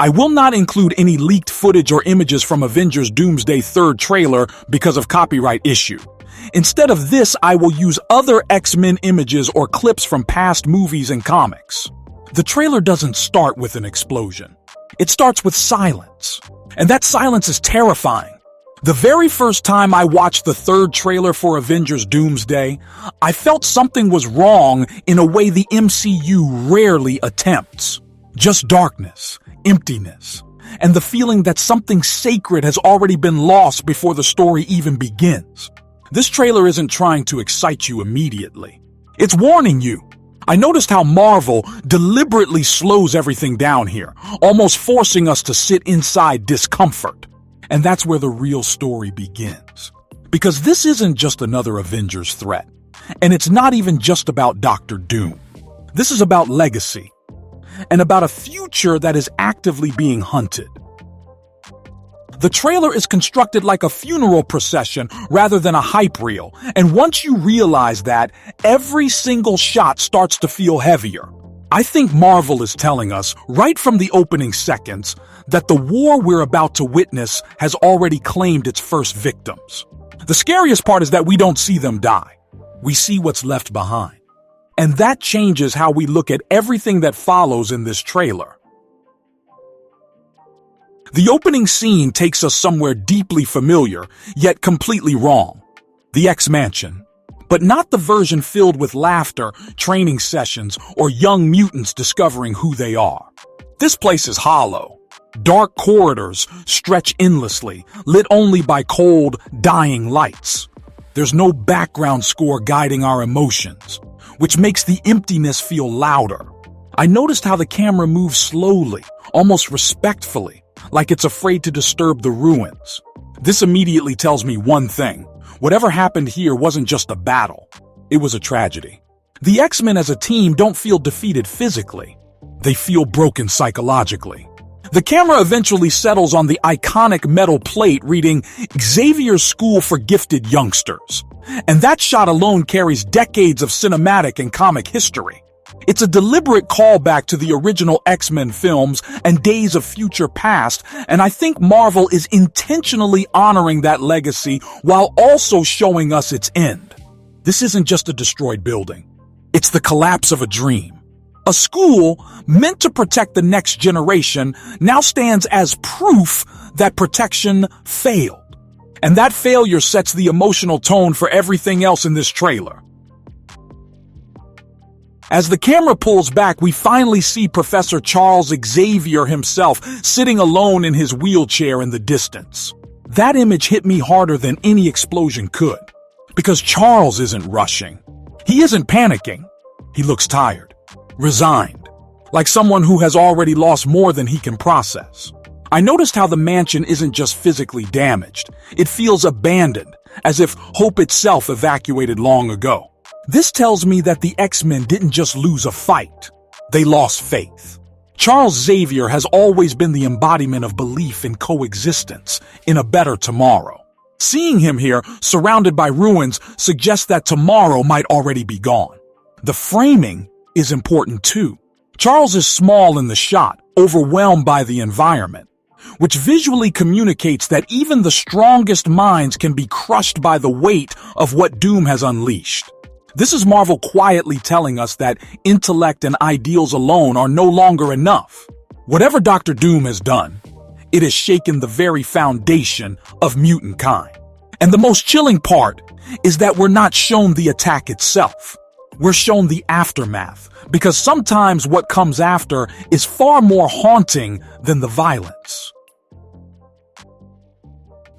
I will not include any leaked footage or images from Avengers Doomsday third trailer because of copyright issue. Instead of this, I will use other X-Men images or clips from past movies and comics. The trailer doesn't start with an explosion. It starts with silence. And that silence is terrifying. The very first time I watched the third trailer for Avengers Doomsday, I felt something was wrong in a way the MCU rarely attempts. Just darkness, emptiness, and the feeling that something sacred has already been lost before the story even begins. This trailer isn't trying to excite you immediately. It's warning you. I noticed how Marvel deliberately slows everything down here, almost forcing us to sit inside discomfort. And that's where the real story begins. Because this isn't just another Avengers threat. And it's not even just about Doctor Doom. This is about legacy. And about a future that is actively being hunted. The trailer is constructed like a funeral procession rather than a hype reel, and once you realize that, every single shot starts to feel heavier. I think Marvel is telling us, right from the opening seconds, that the war we're about to witness has already claimed its first victims. The scariest part is that we don't see them die. We see what's left behind. And that changes how we look at everything that follows in this trailer. The opening scene takes us somewhere deeply familiar, yet completely wrong. The X-Mansion. But not the version filled with laughter, training sessions, or young mutants discovering who they are. This place is hollow. Dark corridors stretch endlessly, lit only by cold, dying lights. There's no background score guiding our emotions, which makes the emptiness feel louder. I noticed how the camera moves slowly, almost respectfully, like it's afraid to disturb the ruins. This immediately tells me one thing. Whatever happened here wasn't just a battle. It was a tragedy. The X-Men as a team don't feel defeated physically. They feel broken psychologically. The camera eventually settles on the iconic metal plate reading Xavier's School for Gifted Youngsters. And that shot alone carries decades of cinematic and comic history. It's a deliberate callback to the original X-Men films and Days of Future Past, and I think Marvel is intentionally honoring that legacy while also showing us its end. This isn't just a destroyed building. It's the collapse of a dream. A school meant to protect the next generation now stands as proof that protection failed. And that failure sets the emotional tone for everything else in this trailer. As the camera pulls back, we finally see Professor Charles Xavier himself sitting alone in his wheelchair in the distance. That image hit me harder than any explosion could. Because Charles isn't rushing. He isn't panicking. He looks tired, resigned, like someone who has already lost more than he can process. I noticed how the mansion isn't just physically damaged. It feels abandoned, as if hope itself evacuated long ago. This tells me that the X-Men didn't just lose a fight. They lost faith. Charles Xavier has always been the embodiment of belief in coexistence, in a better tomorrow. Seeing him here, surrounded by ruins, suggests that tomorrow might already be gone. The framing is important too. Charles is small in the shot, overwhelmed by the environment, which visually communicates that even the strongest minds can be crushed by the weight of what Doom has unleashed. This is Marvel quietly telling us that intellect and ideals alone are no longer enough. Whatever Dr. Doom has done, it has shaken the very foundation of mutant kind. And the most chilling part is that we're not shown the attack itself. We're shown the aftermath, because sometimes what comes after is far more haunting than the violence.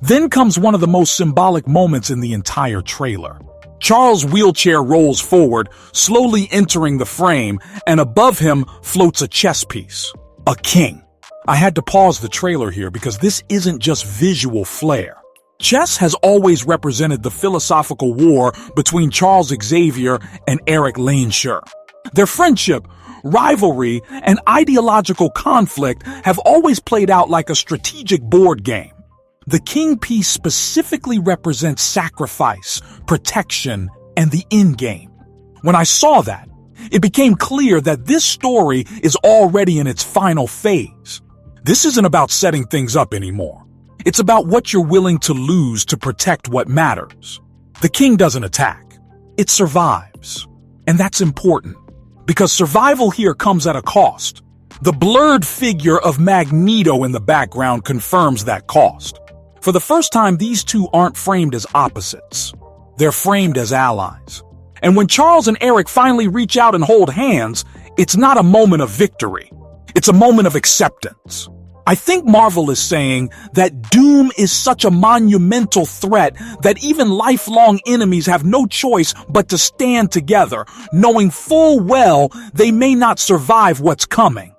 Then comes one of the most symbolic moments in the entire trailer. Charles' wheelchair rolls forward, slowly entering the frame, and above him floats a chess piece. A king. I had to pause the trailer here because this isn't just visual flair. Chess has always represented the philosophical war between Charles Xavier and Eric Lehnsherr. Their friendship, rivalry, and ideological conflict have always played out like a strategic board game. The king piece specifically represents sacrifice, protection, and the endgame. When I saw that, it became clear that this story is already in its final phase. This isn't about setting things up anymore. It's about what you're willing to lose to protect what matters. The king doesn't attack. It survives. And that's important, because survival here comes at a cost. The blurred figure of Magneto in the background confirms that cost. For the first time, these two aren't framed as opposites. They're framed as allies. And when Charles and Eric finally reach out and hold hands, it's not a moment of victory. It's a moment of acceptance. I think Marvel is saying that doom is such a monumental threat that even lifelong enemies have no choice but to stand together, knowing full well they may not survive what's coming.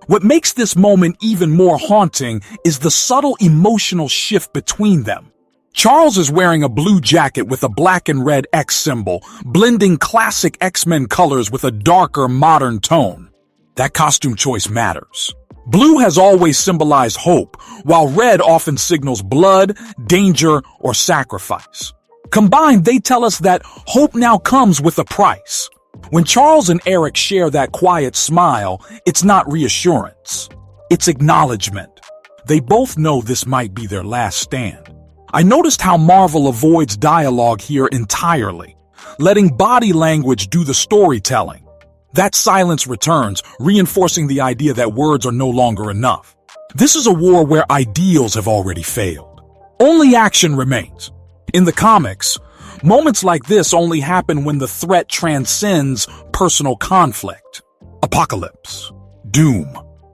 What makes this moment even more haunting is the subtle emotional shift between them. Charles is wearing a blue jacket with a black and red X symbol, blending classic X-Men colors with a darker, modern tone. That costume choice matters. Blue has always symbolized hope, while red often signals blood, danger, or sacrifice. Combined, they tell us that hope now comes with a price. When Charles and Eric share that quiet smile, it's not reassurance. It's acknowledgement. They both know this might be their last stand. I noticed how Marvel avoids dialogue here entirely, letting body language do the storytelling. That silence returns, reinforcing the idea that words are no longer enough. This is a war where ideals have already failed. Only action remains. In the comics, moments like this only happen when the threat transcends personal conflict. Apocalypse, doom,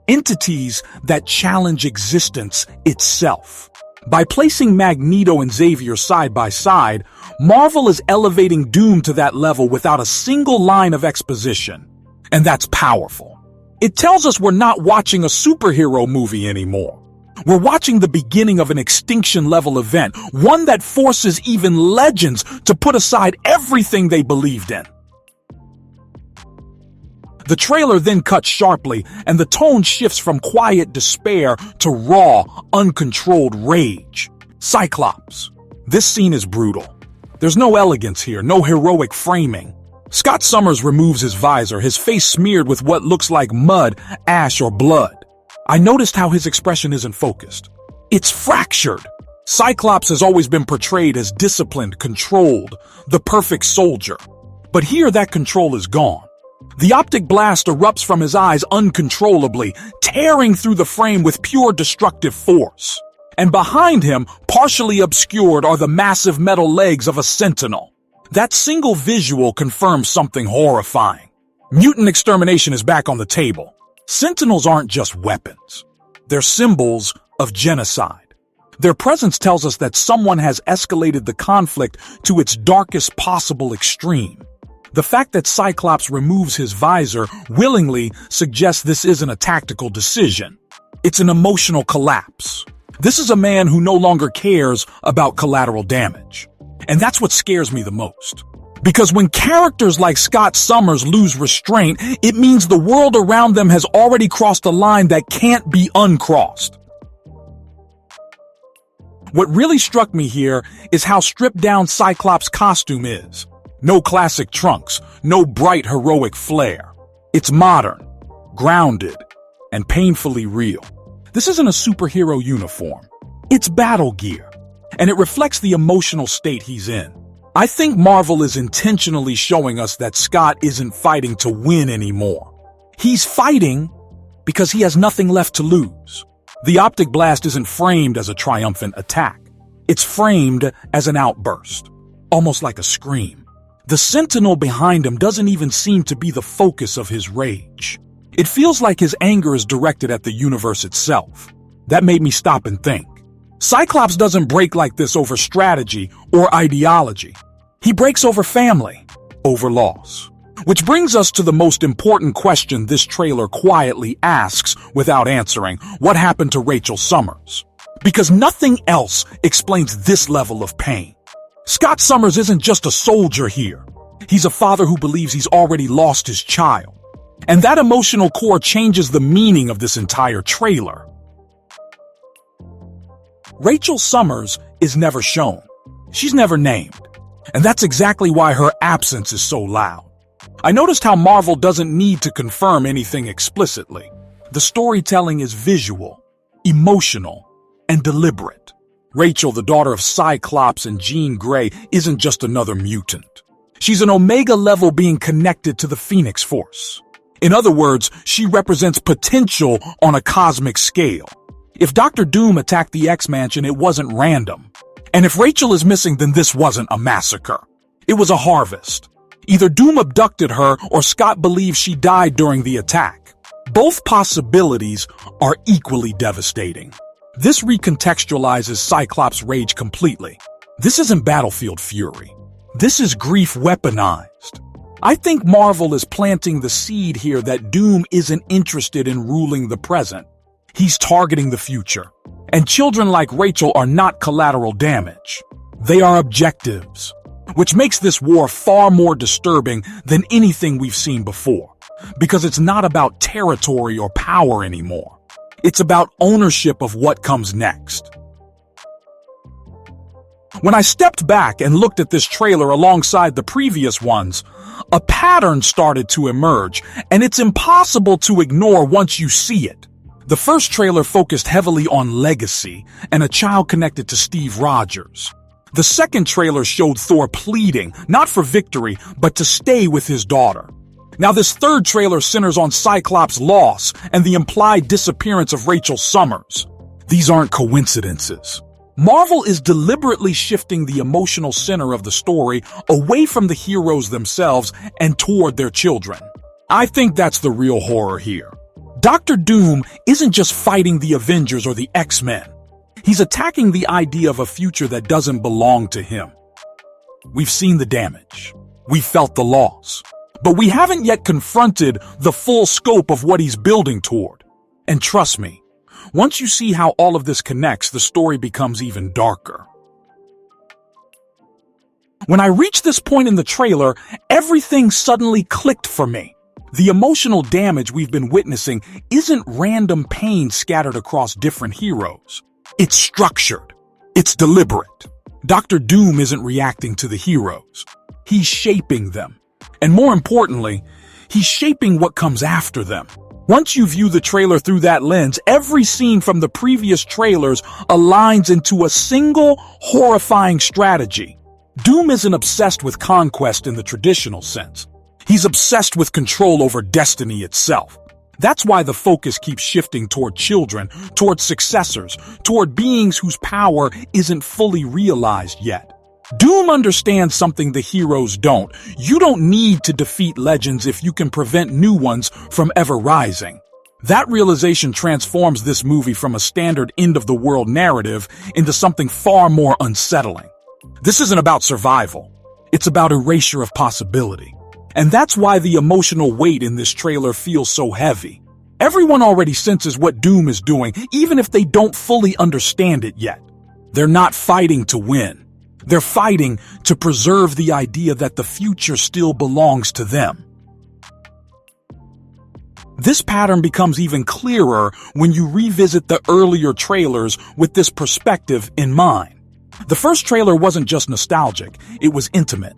entities that challenge existence itself. By placing Magneto and Xavier side by side, Marvel is elevating doom to that level without a single line of exposition. And that's powerful. It tells us we're not watching a superhero movie anymore. We're watching the beginning of an extinction-level event, one that forces even legends to put aside everything they believed in. The trailer then cuts sharply, and the tone shifts from quiet despair to raw, uncontrolled rage. Cyclops. This scene is brutal. There's no elegance here, no heroic framing. Scott Summers removes his visor, his face smeared with what looks like mud, ash, or blood. I noticed how his expression isn't focused. It's fractured. Cyclops has always been portrayed as disciplined, controlled, the perfect soldier. But here that control is gone. The optic blast erupts from his eyes uncontrollably, tearing through the frame with pure destructive force. And behind him, partially obscured, are the massive metal legs of a sentinel. That single visual confirms something horrifying. Mutant extermination is back on the table. Sentinels aren't just weapons. They're symbols of genocide. Their presence tells us that someone has escalated the conflict to its darkest possible extreme. The fact that Cyclops removes his visor willingly suggests this isn't a tactical decision. It's an emotional collapse. This is a man who no longer cares about collateral damage. And that's what scares me the most. Because when characters like Scott Summers lose restraint, it means the world around them has already crossed a line that can't be uncrossed. What really struck me here is how stripped down Cyclops' costume is. No classic trunks, no bright heroic flair. It's modern, grounded, and painfully real. This isn't a superhero uniform. It's battle gear, and it reflects the emotional state he's in. I think Marvel is intentionally showing us that Scott isn't fighting to win anymore. He's fighting because he has nothing left to lose. The optic blast isn't framed as a triumphant attack. It's framed as an outburst, almost like a scream. The sentinel behind him doesn't even seem to be the focus of his rage. It feels like his anger is directed at the universe itself. That made me stop and think. Cyclops doesn't break like this over strategy or ideology. He breaks over family, over loss. Which brings us to the most important question this trailer quietly asks without answering: what happened to Rachel Summers? Because nothing else explains this level of pain. Scott Summers isn't just a soldier here. He's a father who believes he's already lost his child. And that emotional core changes the meaning of this entire trailer. Rachel Summers is never shown. She's never named. And that's exactly why her absence is so loud. I noticed how Marvel doesn't need to confirm anything explicitly. The storytelling is visual, emotional, and deliberate. Rachel, the daughter of Cyclops and Jean Grey, isn't just another mutant. She's an Omega-level being connected to the Phoenix Force. In other words, she represents potential on a cosmic scale. If Dr. Doom attacked the X-Mansion, it wasn't random. And if Rachel is missing, then this wasn't a massacre. It was a harvest. Either Doom abducted her or Scott believes she died during the attack. Both possibilities are equally devastating. This recontextualizes Cyclops' rage completely. This isn't battlefield fury. This is grief weaponized. I think Marvel is planting the seed here that Doom isn't interested in ruling the present. He's targeting the future. And children like Rachel are not collateral damage. They are objectives, which makes this war far more disturbing than anything we've seen before. Because it's not about territory or power anymore. It's about ownership of what comes next. When I stepped back and looked at this trailer alongside the previous ones, a pattern started to emerge, and it's impossible to ignore once you see it. The first trailer focused heavily on legacy and a child connected to Steve Rogers. The second trailer showed Thor pleading, not for victory, but to stay with his daughter. Now this third trailer centers on Cyclops' loss and the implied disappearance of Rachel Summers. These aren't coincidences. Marvel is deliberately shifting the emotional center of the story away from the heroes themselves and toward their children. I think that's the real horror here. Dr. Doom isn't just fighting the Avengers or the X-Men. He's attacking the idea of a future that doesn't belong to him. We've seen the damage. We've felt the loss. But we haven't yet confronted the full scope of what he's building toward. And trust me, once you see how all of this connects, the story becomes even darker. When I reached this point in the trailer, everything suddenly clicked for me. The emotional damage we've been witnessing isn't random pain scattered across different heroes. It's structured. It's deliberate. Dr. Doom isn't reacting to the heroes. He's shaping them. And more importantly, he's shaping what comes after them. Once you view the trailer through that lens, every scene from the previous trailers aligns into a single, horrifying strategy. Doom isn't obsessed with conquest in the traditional sense. He's obsessed with control over destiny itself. That's why the focus keeps shifting toward children, toward successors, toward beings whose power isn't fully realized yet. Doom understands something the heroes don't. You don't need to defeat legends if you can prevent new ones from ever rising. That realization transforms this movie from a standard end-of-the-world narrative into something far more unsettling. This isn't about survival. It's about erasure of possibility. And that's why the emotional weight in this trailer feels so heavy. Everyone already senses what Doom is doing, even if they don't fully understand it yet. They're not fighting to win. They're fighting to preserve the idea that the future still belongs to them. This pattern becomes even clearer when you revisit the earlier trailers with this perspective in mind. The first trailer wasn't just nostalgic, it was intimate.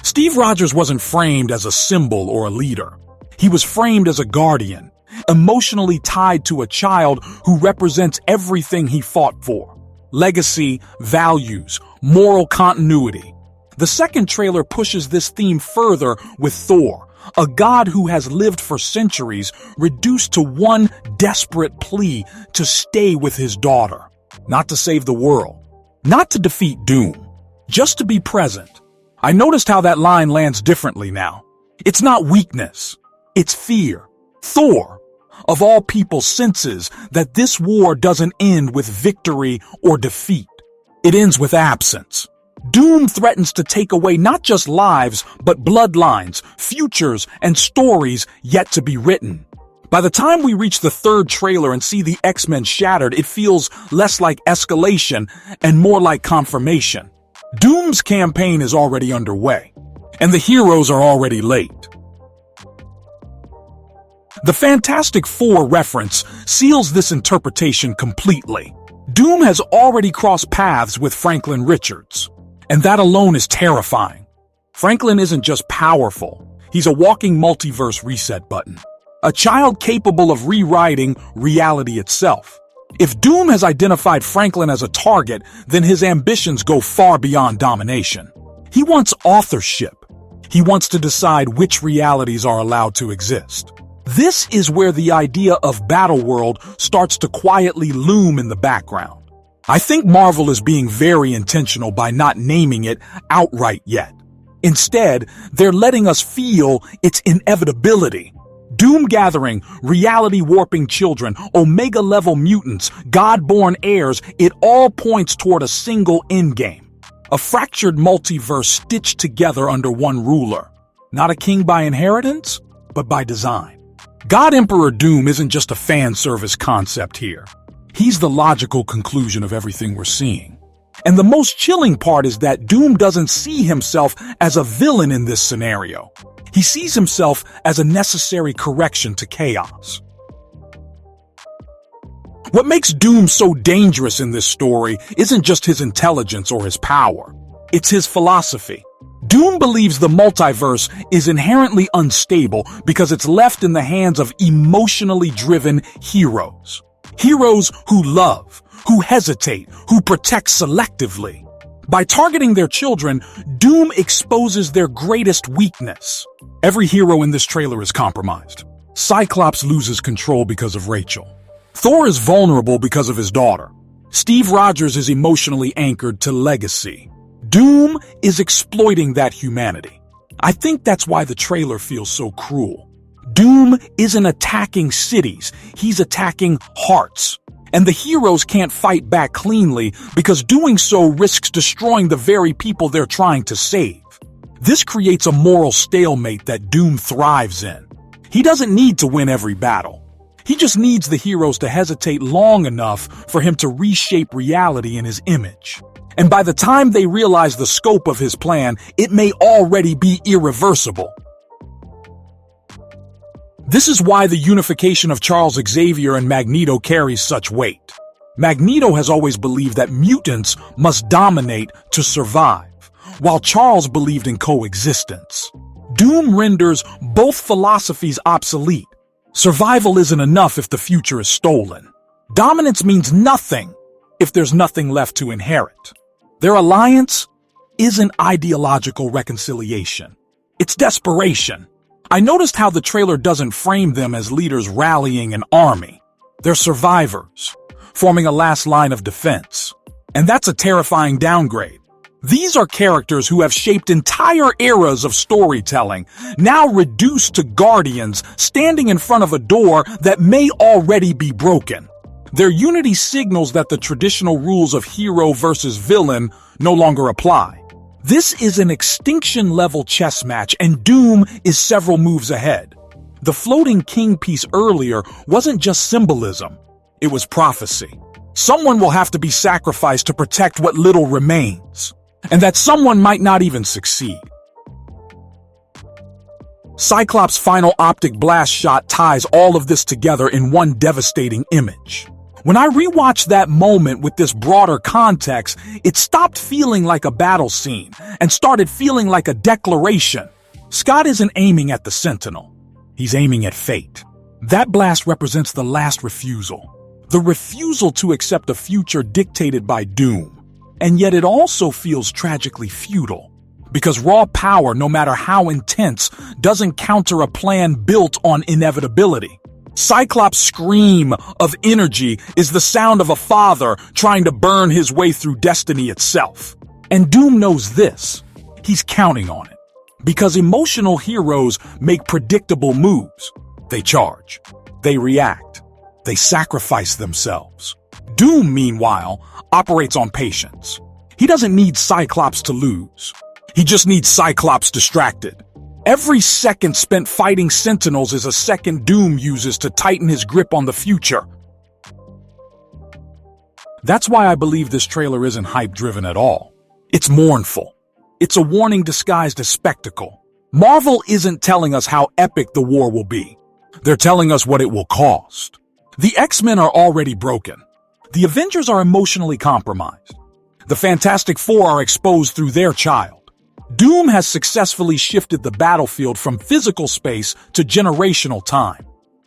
Steve Rogers wasn't framed as a symbol or a leader. He was framed as a guardian, emotionally tied to a child who represents everything he fought for. Legacy, values, moral continuity. The second trailer pushes this theme further with Thor, a god who has lived for centuries, reduced to one desperate plea to stay with his daughter. Not to save the world, not to defeat Doom, just to be present. I noticed how that line lands differently now. It's not weakness, it's fear. Thor, of all people, senses that this war doesn't end with victory or defeat. It ends with absence. Doom threatens to take away not just lives, but bloodlines, futures, and stories yet to be written. By the time we reach the third trailer and see the X-Men shattered, it feels less like escalation and more like confirmation. Doom's campaign is already underway, and the heroes are already late. The Fantastic Four reference seals this interpretation completely. Doom has already crossed paths with Franklin Richards, and that alone is terrifying. Franklin isn't just powerful, he's a walking multiverse reset button. a child capable of rewriting reality itself. If Doom has identified Franklin as a target, then his ambitions go far beyond domination. He wants authorship. He wants to decide which realities are allowed to exist. This is where the idea of Battleworld starts to quietly loom in the background. I think Marvel is being very intentional by not naming it outright yet. Instead, they're letting us feel its inevitability. Doom gathering, reality warping children, Omega-level mutants, God-born heirs, it all points toward a single endgame. A fractured multiverse stitched together under one ruler. Not a king by inheritance, but by design. God Emperor Doom isn't just a fan service concept here. He's the logical conclusion of everything we're seeing. And the most chilling part is that Doom doesn't see himself as a villain in this scenario. He sees himself as a necessary correction to chaos. What makes Doom so dangerous in this story isn't just his intelligence or his power. It's his philosophy. Doom believes the multiverse is inherently unstable because it's left in the hands of emotionally driven heroes. Heroes who love, who hesitate, who protect selectively. By targeting their children, Doom exposes their greatest weakness. Every hero in this trailer is compromised. Cyclops loses control because of Rachel. Thor is vulnerable because of his daughter. Steve Rogers is emotionally anchored to legacy. Doom is exploiting that humanity. I think that's why the trailer feels so cruel. Doom isn't attacking cities, he's attacking hearts. And the heroes can't fight back cleanly because doing so risks destroying the very people they're trying to save. This creates a moral stalemate that Doom thrives in. He doesn't need to win every battle. He just needs the heroes to hesitate long enough for him to reshape reality in his image. And by the time they realize the scope of his plan, it may already be irreversible. This is why the unification of Charles Xavier and Magneto carries such weight. Magneto has always believed that mutants must dominate to survive, while Charles believed in coexistence. Doom renders both philosophies obsolete. Survival isn't enough if the future is stolen. Dominance means nothing if there's nothing left to inherit. Their alliance isn't ideological reconciliation. It's desperation. I noticed how the trailer doesn't frame them as leaders rallying an army. They're survivors, forming a last line of defense. And that's a terrifying downgrade. These are characters who have shaped entire eras of storytelling, now reduced to guardians standing in front of a door that may already be broken. Their unity signals that the traditional rules of hero versus villain no longer apply. This is an extinction-level chess match, and Doom is several moves ahead. The floating king piece earlier wasn't just symbolism, it was prophecy. Someone will have to be sacrificed to protect what little remains, and that someone might not even succeed. Cyclops' final optic blast shot ties all of this together in one devastating image. When I rewatched that moment with this broader context, it stopped feeling like a battle scene and started feeling like a declaration. Scott isn't aiming at the Sentinel. He's aiming at fate. That blast represents the last refusal. The refusal to accept a future dictated by Doom. And yet it also feels tragically futile. Because raw power, no matter how intense, doesn't counter a plan built on inevitability. Cyclops' scream of energy is the sound of a father trying to burn his way through destiny itself. And Doom knows this. He's counting on it. Because emotional heroes make predictable moves. They charge. They react. They sacrifice themselves. Doom, meanwhile, operates on patience. He doesn't need Cyclops to lose. He just needs Cyclops distracted. Every second spent fighting Sentinels is a second Doom uses to tighten his grip on the future. That's why I believe this trailer isn't hype-driven at all. It's mournful. It's a warning disguised as spectacle. Marvel isn't telling us how epic the war will be. They're telling us what it will cost. The X-Men are already broken. The Avengers are emotionally compromised. The Fantastic Four are exposed through their child. Doom has successfully shifted the battlefield from physical space to generational time.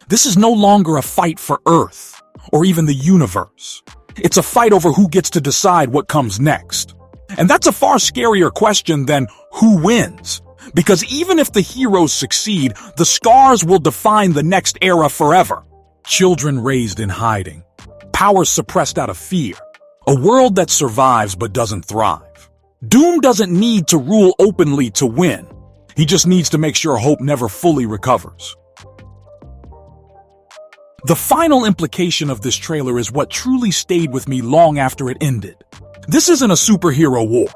This is no longer a fight for Earth, or even the universe. It's a fight over who gets to decide what comes next. And that's a far scarier question than who wins. Because even if the heroes succeed, the scars will define the next era forever. Children raised in hiding. Powers suppressed out of fear. A world that survives but doesn't thrive. Doom doesn't need to rule openly to win. He just needs to make sure hope never fully recovers. The final implication of this trailer is what truly stayed with me long after it ended. This isn't a superhero war.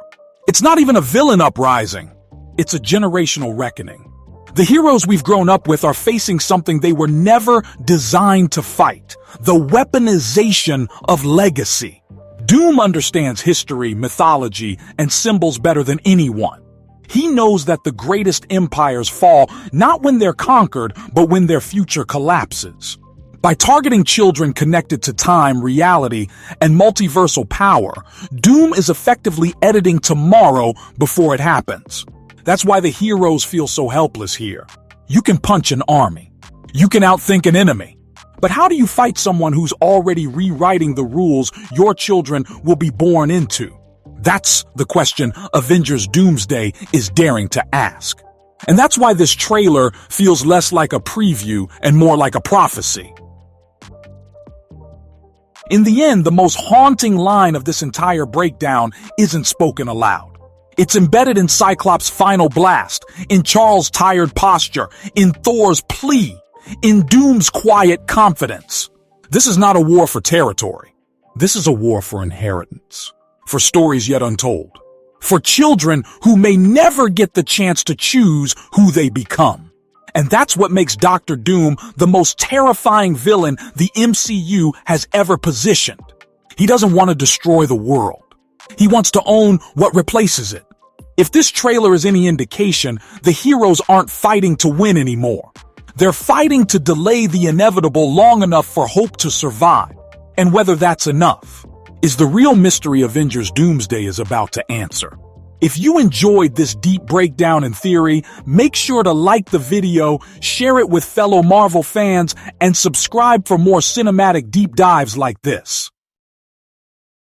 It's not even a villain uprising. It's a generational reckoning. The heroes we've grown up with are facing something they were never designed to fight: the weaponization of legacy. Doom understands history, mythology, and symbols better than anyone. He knows that the greatest empires fall not when they're conquered, but when their future collapses. By targeting children connected to time, reality, and multiversal power, Doom is effectively editing tomorrow before it happens. That's why the heroes feel so helpless here. You can punch an army. You can outthink an enemy. But how do you fight someone who's already rewriting the rules your children will be born into? That's the question Avengers Doomsday is daring to ask. And that's why this trailer feels less like a preview and more like a prophecy. In the end, the most haunting line of this entire breakdown isn't spoken aloud. It's embedded in Cyclops' final blast, in Charles' tired posture, in Thor's plea, in Doom's quiet confidence. This is not a war for territory. This is a war for inheritance, for stories yet untold, for children who may never get the chance to choose who they become. And that's what makes Dr. Doom the most terrifying villain the MCU has ever positioned. He doesn't want to destroy the world. He wants to own what replaces it. If this trailer is any indication, the heroes aren't fighting to win anymore. They're fighting to delay the inevitable long enough for hope to survive. And whether that's enough is the real mystery Avengers Doomsday is about to answer. If you enjoyed this deep breakdown in theory, make sure to like the video, share it with fellow Marvel fans, and subscribe for more cinematic deep dives like this.